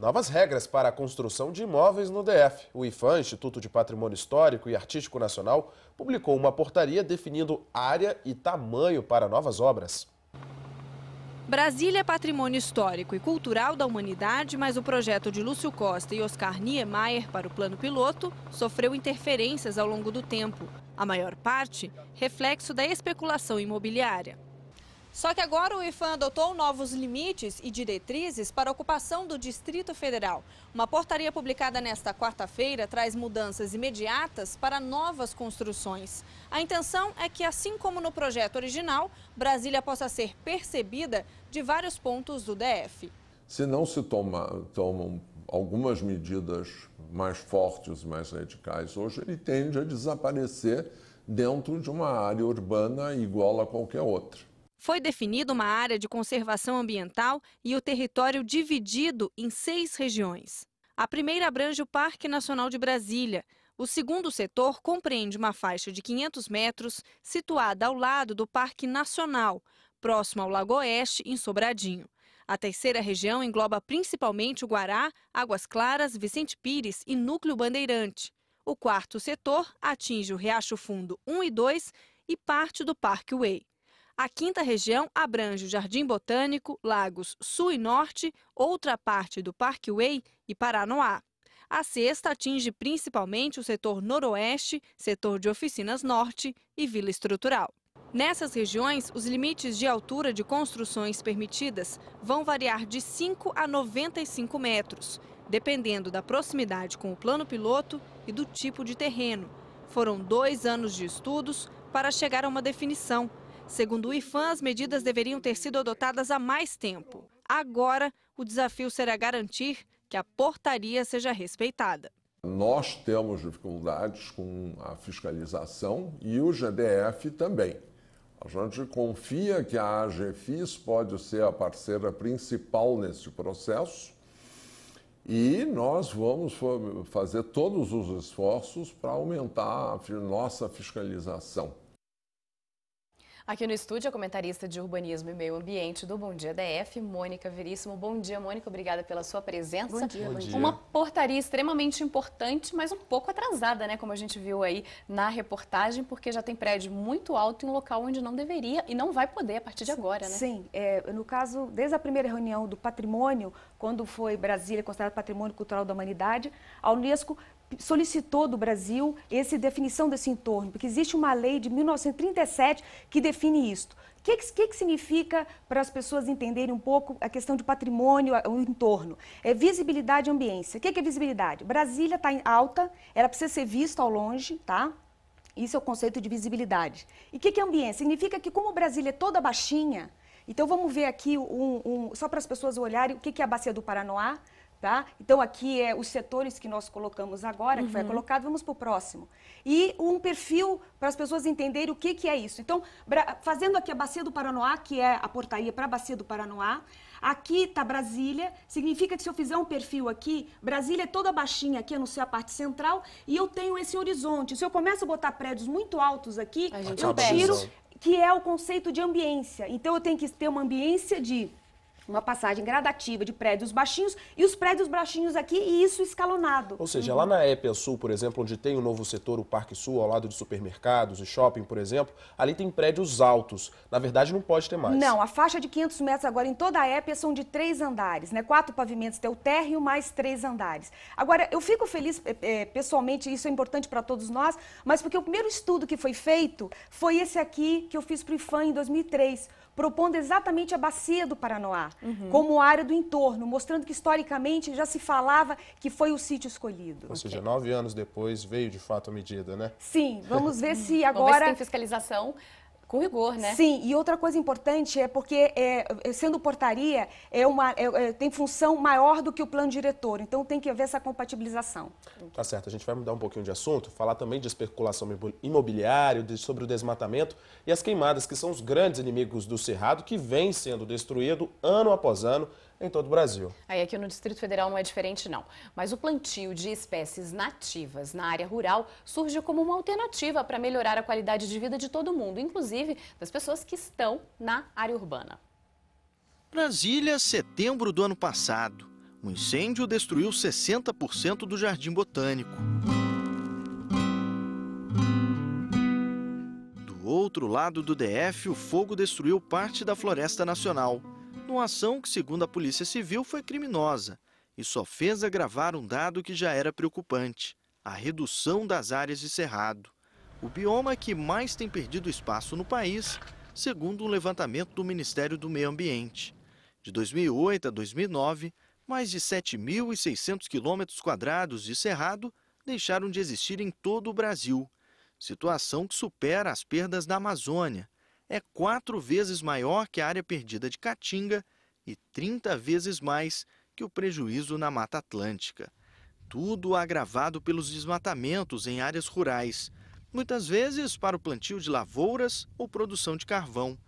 Novas regras para a construção de imóveis no DF. O IPHAN, Instituto de Patrimônio Histórico e Artístico Nacional, publicou uma portaria definindo área e tamanho para novas obras. Brasília é patrimônio histórico e cultural da humanidade, mas o projeto de Lúcio Costa e Oscar Niemeyer para o plano piloto sofreu interferências ao longo do tempo. A maior parte, reflexo da especulação imobiliária. Só que agora o IPHAN adotou novos limites e diretrizes para a ocupação do Distrito Federal. Uma portaria publicada nesta quarta-feira traz mudanças imediatas para novas construções. A intenção é que, assim como no projeto original, Brasília possa ser percebida de vários pontos do DF. Se não se tomam algumas medidas mais fortes, mais radicais, hoje ele tende a desaparecer dentro de uma área urbana igual a qualquer outra. Foi definida uma área de conservação ambiental e o território dividido em 6 regiões. A primeira abrange o Parque Nacional de Brasília. O segundo setor compreende uma faixa de 500 metros situada ao lado do Parque Nacional, próximo ao Lago Oeste, em Sobradinho. A terceira região engloba principalmente o Guará, Águas Claras, Vicente Pires e Núcleo Bandeirante. O quarto setor atinge o Riacho Fundo 1 e 2 e parte do Parque Way. A quinta região abrange o Jardim Botânico, Lagos Sul e Norte, outra parte do Parque Way e Paranoá. A sexta atinge principalmente o setor Noroeste, setor de Oficinas Norte e Vila Estrutural. Nessas regiões, os limites de altura de construções permitidas vão variar de 5 a 95 metros, dependendo da proximidade com o plano piloto e do tipo de terreno. Foram 2 anos de estudos para chegar a uma definição. Segundo o IPHAN, as medidas deveriam ter sido adotadas há mais tempo. Agora, o desafio será garantir que a portaria seja respeitada. Nós temos dificuldades com a fiscalização e o GDF também. A gente confia que a AGFIS pode ser a parceira principal nesse processo e nós vamos fazer todos os esforços para aumentar a nossa fiscalização. Aqui no estúdio, a comentarista de Urbanismo e Meio Ambiente do Bom Dia DF, Mônica Veríssimo. Bom dia, Mônica. Obrigada pela sua presença. Bom dia. Bom dia. Uma portaria extremamente importante, mas um pouco atrasada, né? Como a gente viu aí na reportagem, porque já tem prédio muito alto em um local onde não deveria e não vai poder a partir de agora, né? Sim. No caso, desde a primeira reunião do patrimônio, quando foi Brasília considerado Patrimônio Cultural da Humanidade, a Unesco solicitou do Brasil essa definição desse entorno, porque existe uma lei de 1937 que define isso. O que significa para as pessoas entenderem um pouco a questão de patrimônio, o entorno? É visibilidade e ambiência. O que é visibilidade? Brasília está alta, ela precisa ser vista ao longe, tá? Isso é o conceito de visibilidade. E o que é ambiência? Significa que como Brasília é toda baixinha, então vamos ver aqui, só para as pessoas olharem, o que é a Bacia do Paranoá. Tá? Então, aqui é os setores que nós colocamos agora, que foi colocado, vamos para o próximo. E um perfil para as pessoas entenderem o que é isso. Então, fazendo aqui a Bacia do Paranoá, que é a portaria para a Bacia do Paranoá, aqui está Brasília, significa que se eu fizer um perfil aqui, Brasília é toda baixinha aqui, a não ser a parte central, e eu tenho esse horizonte. Se eu começo a botar prédios muito altos aqui, eu tiro, que é o conceito de ambiência. Então, eu tenho que ter uma ambiência de uma passagem gradativa de prédios baixinhos e os prédios baixinhos aqui e isso escalonado. Ou seja, lá na Épia Sul, por exemplo, onde tem o novo setor, o Parque Sul, ao lado de supermercados e shopping, por exemplo, ali tem prédios altos. Na verdade, não pode ter mais. Não, a faixa de 500 metros agora em toda a Épia são de 3 andares, né? 4 pavimentos tem o térreo mais 3 andares. Agora, eu fico feliz, pessoalmente, isso é importante para todos nós, mas porque o primeiro estudo que foi feito foi esse aqui que eu fiz para o IPHAN em 2003, propondo exatamente a Bacia do Paranoá, como área do entorno, mostrando que historicamente já se falava que foi o sítio escolhido. Ou seja, 9 anos depois veio de fato a medida, né? Sim, vamos ver se agora... Vamos ver se tem fiscalização com rigor, né? Sim, e outra coisa importante é porque, sendo portaria, tem função maior do que o plano diretor, então tem que haver essa compatibilização. Tá certo, a gente vai mudar um pouquinho de assunto, falar também de especulação imobiliária, sobre o desmatamento e as queimadas, que são os grandes inimigos do Cerrado, que vem sendo destruído ano após ano em todo o Brasil. Aí aqui no Distrito Federal não é diferente não, mas o plantio de espécies nativas na área rural surge como uma alternativa para melhorar a qualidade de vida de todo mundo, inclusive das pessoas que estão na área urbana. Brasília, setembro do ano passado. O incêndio destruiu 60% do Jardim Botânico. Do outro lado do DF, o fogo destruiu parte da Floresta Nacional, numa ação que, segundo a Polícia Civil, foi criminosa e só fez agravar um dado que já era preocupante: a redução das áreas de cerrado. O bioma que mais tem perdido espaço no país, segundo um levantamento do Ministério do Meio Ambiente. De 2008 a 2009, mais de 7.600 km² de cerrado deixaram de existir em todo o Brasil, situação que supera as perdas da Amazônia. É 4 vezes maior que a área perdida de Caatinga e 30 vezes mais que o prejuízo na Mata Atlântica. Tudo agravado pelos desmatamentos em áreas rurais, muitas vezes para o plantio de lavouras ou produção de carvão,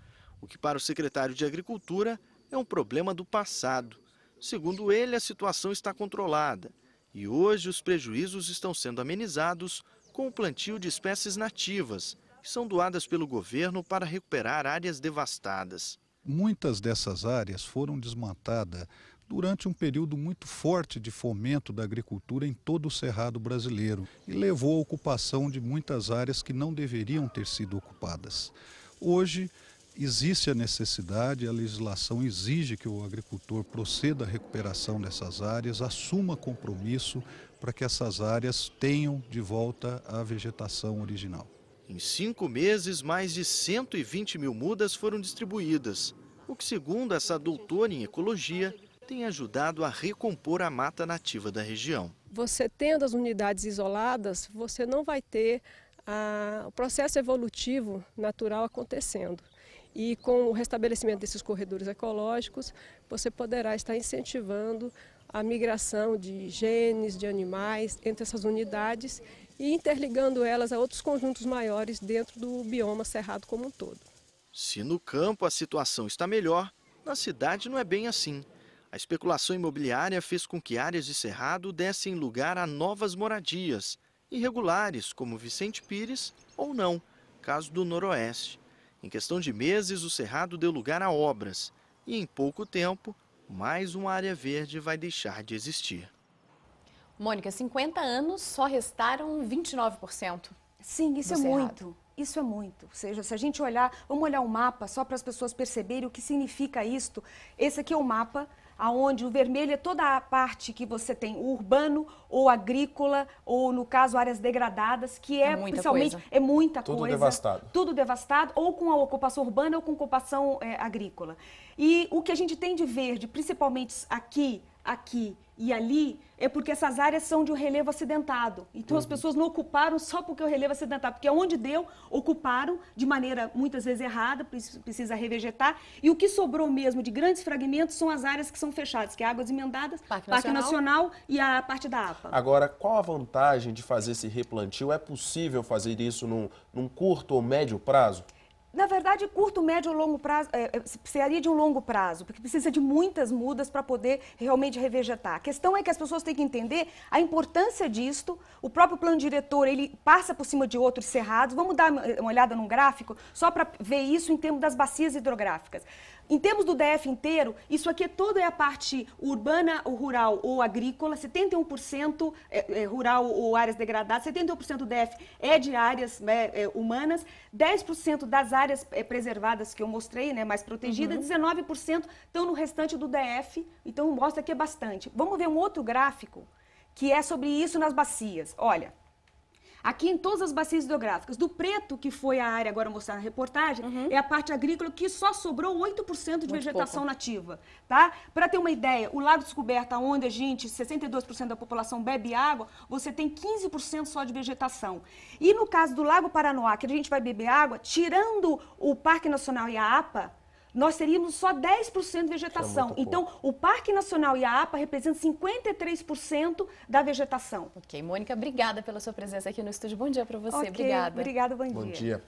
o que para o secretário de Agricultura é um problema do passado. Segundo ele, a situação está controlada e hoje os prejuízos estão sendo amenizados com o plantio de espécies nativas, que são doadas pelo governo para recuperar áreas devastadas. Muitas dessas áreas foram desmatadas durante um período muito forte de fomento da agricultura em todo o Cerrado brasileiro e levou à ocupação de muitas áreas que não deveriam ter sido ocupadas. Hoje existe a necessidade, a legislação exige que o agricultor proceda à recuperação dessas áreas, assuma compromisso para que essas áreas tenham de volta a vegetação original. Em 5 meses, mais de 120 mil mudas foram distribuídas, o que, segundo essa doutora em ecologia, tem ajudado a recompor a mata nativa da região. Você tendo as unidades isoladas, você não vai ter o processo evolutivo natural acontecendo. E com o restabelecimento desses corredores ecológicos, você poderá estar incentivando a migração de genes, de animais entre essas unidades e interligando elas a outros conjuntos maiores dentro do bioma cerrado como um todo. Se no campo a situação está melhor, na cidade não é bem assim. A especulação imobiliária fez com que áreas de cerrado dessem lugar a novas moradias, irregulares, como Vicente Pires, ou não, caso do Noroeste. Em questão de meses, o cerrado deu lugar a obras e, em pouco tempo, mais uma área verde vai deixar de existir. Mônica, 50 anos, só restaram 29%. Sim, isso é muito. Isso é muito. Ou seja, se a gente olhar, vamos olhar o mapa só para as pessoas perceberem o que significa isto. Esse aqui é o mapa, onde o vermelho é toda a parte que você tem, o urbano ou agrícola, ou no caso áreas degradadas, que é principalmente é muita coisa. Tudo devastado. Tudo devastado, ou com a ocupação urbana ou com ocupação agrícola. E o que a gente tem de verde, principalmente aqui e ali, é porque essas áreas são de um relevo acidentado. Então as pessoas não ocuparam só porque o relevo é acidentado, porque onde deu, ocuparam de maneira muitas vezes errada, precisa revegetar. E o que sobrou mesmo de grandes fragmentos são as áreas que são fechadas, que é Águas Emendadas, Parque Nacional e a parte da APA. Agora, qual a vantagem de fazer esse replantio? É possível fazer isso num curto ou médio prazo? Na verdade, curto, médio ou longo prazo, precisaria de um longo prazo, porque precisa de muitas mudas para poder realmente revegetar. A questão é que as pessoas têm que entender a importância disto. O próprio plano diretor, ele passa por cima de outros cerrados. Vamos dar uma olhada num gráfico, só para ver isso em termos das bacias hidrográficas. Em termos do DF inteiro, isso aqui toda é a parte urbana, ou rural ou agrícola, 71% rural ou áreas degradadas, 71% do DF é de áreas humanas, 10% das áreas preservadas que eu mostrei, mais protegidas, 19% estão no restante do DF, então mostra que é bastante. Vamos ver um outro gráfico que é sobre isso nas bacias. Olha, aqui em todas as bacias hidrográficas, do preto, que foi a área agora mostrada na reportagem, é a parte agrícola que só sobrou 8% de vegetação nativa, tá? Para ter uma ideia, o Lago Descoberta, onde 62% da população bebe água, você tem 15% só de vegetação. E no caso do Lago Paranoá, que a gente vai beber água, tirando o Parque Nacional e a APA, nós teríamos só 10% de vegetação. Então, o Parque Nacional e a APA representam 53% da vegetação. Ok, Mônica, obrigada pela sua presença aqui no estúdio. Bom dia para você, obrigada. Obrigada, bom dia. Bom dia.